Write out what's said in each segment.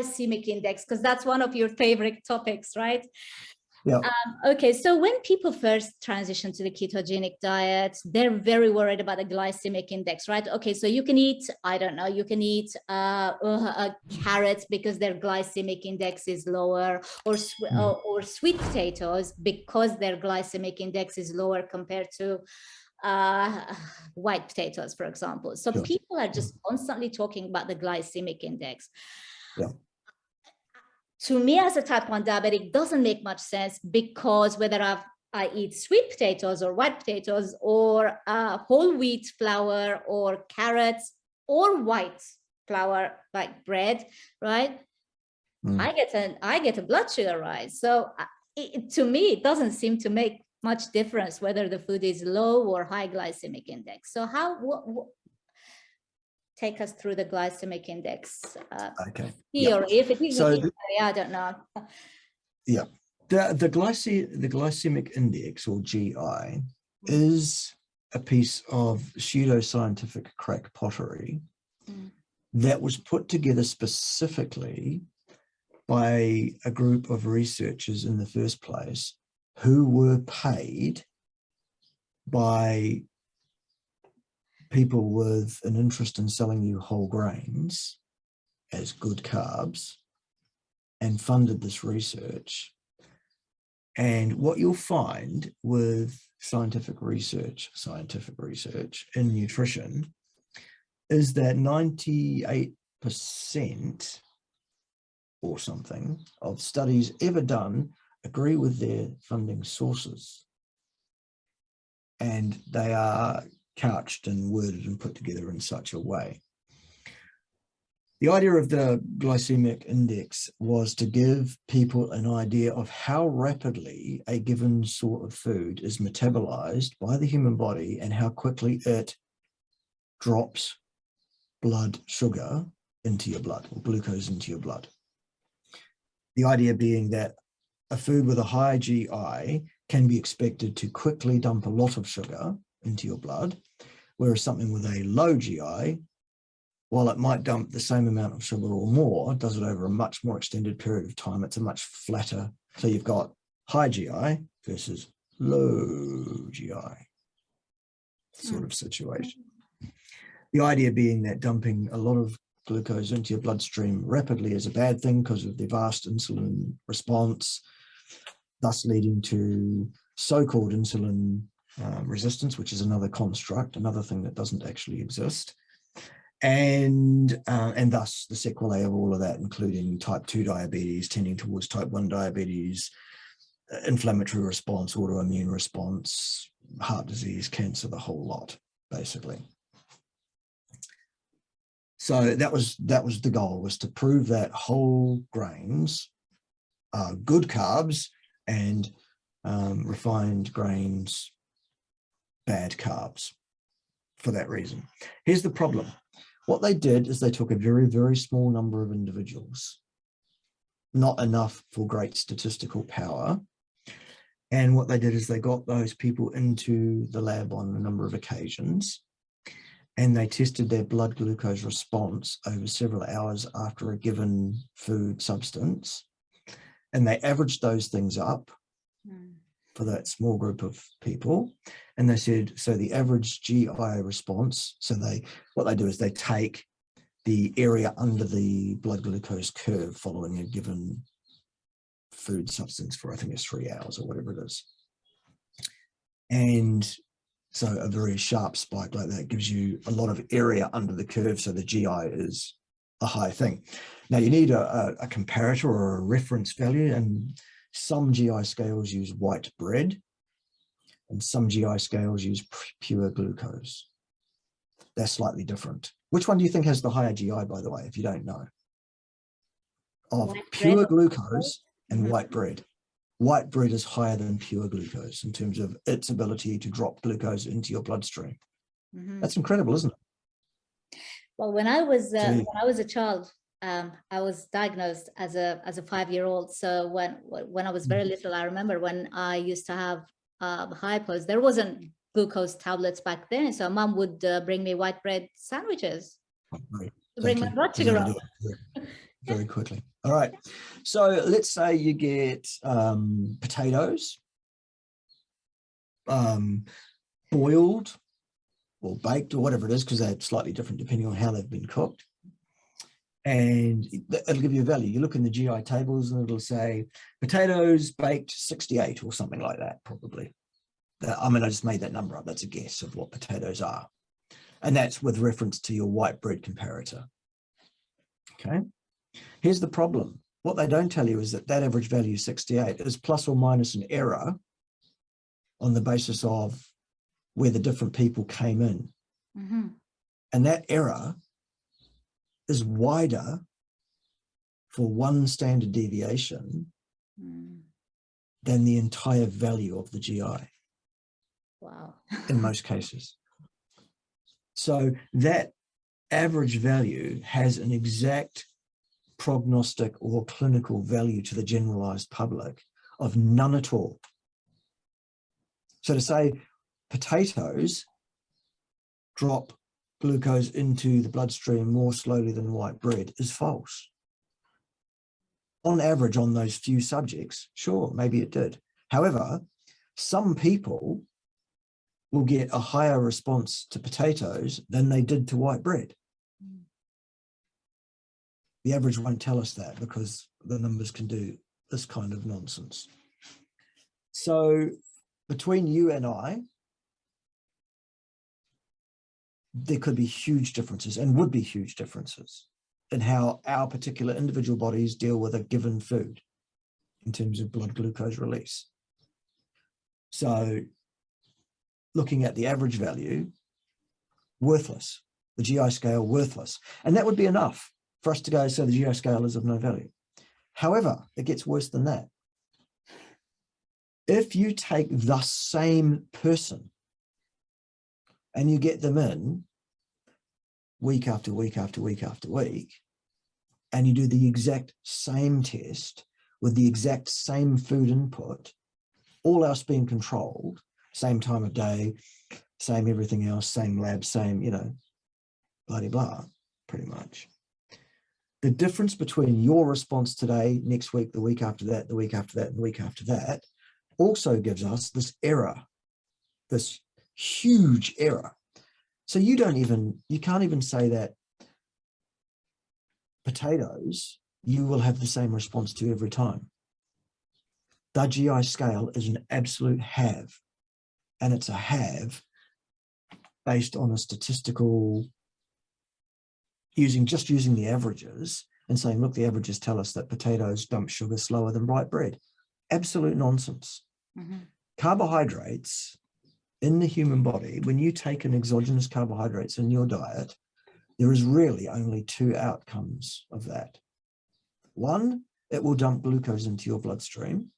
glycemic index, because that's one of your favorite topics, right? Yeah. Okay, so when people first transition to the ketogenic diet, they're very worried about the glycemic index, right? Okay, so you can eat, I don't know, you can eat carrots because their glycemic index is lower, or sweet potatoes because their glycemic index is lower compared to white potatoes, for example. So Sure. people are just constantly talking about the glycemic index. Yeah. To me, as a type 1 diabetic, doesn't make much sense, because whether I eat sweet potatoes or white potatoes or whole wheat flour or carrots or white flour like bread, right? I get a blood sugar rise. So to me, it doesn't seem to make much difference whether the food is low or high glycemic index. So take us through the glycemic index Okay. theory. If it is so I don't know. Yeah. The glycemic index, or GI, is a piece of pseudoscientific crack pottery that was put together specifically by a group of researchers in the first place who were paid by people with an interest in selling you whole grains as good carbs, and funded this research. And what you'll find with scientific research in nutrition is that 98% or something of studies ever done agree with their funding sources. And they are couched and worded and put together in such a way. The idea of the glycemic index was to give people an idea of how rapidly a given sort of food is metabolized by the human body and how quickly it drops blood sugar into your blood, or glucose into your blood. The idea being that a food with a high GI can be expected to quickly dump a lot of sugar into your blood, whereas something with a low GI, while it might dump the same amount of sugar or more, does it over a much more extended period of time. It's a much flatter. So you've got high GI versus low GI sort of situation. The idea being that dumping a lot of glucose into your bloodstream rapidly is a bad thing because of the vast insulin response, thus leading to so-called insulin resistance, which is another construct, another thing that doesn't actually exist. And thus the sequelae of all of that, including type 2 diabetes, tending towards type 1 diabetes, inflammatory response, autoimmune response, heart disease, cancer, the whole lot, basically. So that was the goal, was to prove that whole grains are good carbs and refined grains bad carbs for that reason. Here's the problem. What they did is they took a very, very small number of individuals, not enough for great statistical power. And what they did is they got those people into the lab on a number of occasions, and they tested their blood glucose response over several hours after a given food substance. And they averaged those things up for that small group of people. And they said, so the average GI response, so what they do is they take the area under the blood glucose curve following a given food substance for, I think it's 3 hours or whatever it is. And so a very sharp spike like that gives you a lot of area under the curve. So the GI is a high thing. Now you need a comparator or a reference value, and some GI scales use white bread and some GI scales use pure glucose. They're slightly different. Which one do you think has the higher GI, by the way, if you don't know? Of white pure bread, glucose and white bread. White bread is higher than pure glucose in terms of its ability to drop glucose into your bloodstream. That's incredible, isn't it? Well, when I was a child, I was diagnosed as a 5-year-old. So when I was very little, I remember when I used to have hypos, there wasn't glucose tablets back then. So mom would bring me white bread sandwiches to bring my blood sugar up. very quickly. All right. So let's say you get potatoes, boiled or baked or whatever it is, because they're slightly different depending on how they've been cooked. And it'll give you a value. You look in the GI tables and it'll say potatoes baked 68 or something like that, probably. I mean, I just made that number up. That's a guess of what potatoes are. And that's with reference to your white bread comparator. Okay. Here's the problem. What they don't tell you is that that average value 68 is plus or minus an error on the basis of where the different people came in. Mm-hmm. And that error is wider for one standard deviation than the entire value of the GI. Wow. In most cases. So that average value has an exact prognostic or clinical value to the generalized public of none at all. So to say potatoes drop glucose into the bloodstream more slowly than white bread is false. On average, on those few subjects, sure, maybe it did. However, some people will get a higher response to potatoes than they did to white bread. The average won't tell us that because the numbers can do this kind of nonsense. So between you and I, there could be huge differences and would be huge differences in how our particular individual bodies deal with a given food in terms of blood glucose release. So looking at the average value, worthless, the GI scale worthless. And that would be enough for us to go, so the GI scale is of no value. However, it gets worse than that. If you take the same person and you get them in week after week after week after week, and you do the exact same test with the exact same food input, all else being controlled, same time of day, same everything else, same lab, same, blah, blah, pretty much. The difference between your response today, next week, the week after that, the week after that, and the week after that, also gives us this error, this huge error. So you can't even say that potatoes, you will have the same response to every time. The GI scale is an absolute have, and it's a have based on a statistical, using the averages and saying, look, the averages tell us that potatoes dump sugar slower than white bread. Absolute nonsense. Mm-hmm. Carbohydrates in the human body, when you take in exogenous carbohydrates in your diet, there is really only two outcomes of that. One, it will dump glucose into your bloodstream,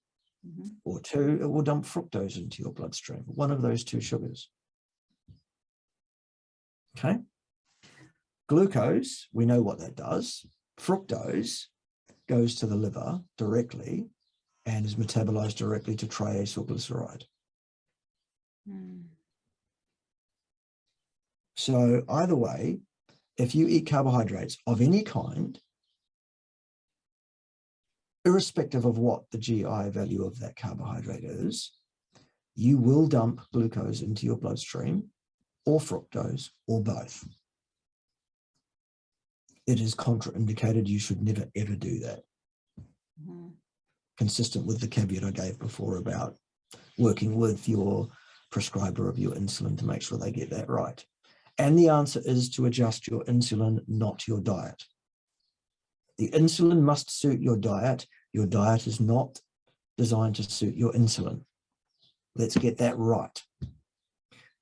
mm-hmm. or two, it will dump fructose into your bloodstream, one of those two sugars. Okay. Glucose, we know what that does. Fructose goes to the liver directly and is metabolized directly to triose or glyceride. So either way, if you eat carbohydrates of any kind, irrespective of what the GI value of that carbohydrate is, you will dump glucose into your bloodstream, or fructose, or both. It is contraindicated. You should never, ever do that. Mm-hmm. Consistent with the caveat I gave before about working with your prescriber of your insulin to make sure they get that right. And the answer is to adjust your insulin, not your diet. The insulin must suit your diet. Your diet is not designed to suit your insulin. Let's get that right.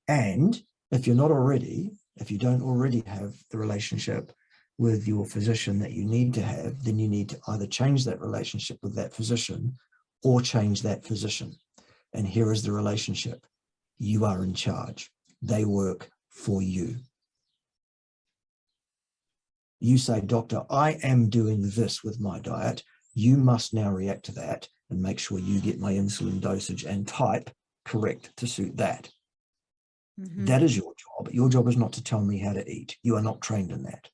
And if you don't already have the relationship with your physician that you need to have, then you need to either change that relationship with that physician or change that physician. And here is the relationship. You are in charge. They work for you. You say, doctor, I am doing this with my diet. You must now react to that and make sure you get my insulin dosage and type correct to suit that. Mm-hmm. That is your job. Your job is not to tell me how to eat. You are not trained in that.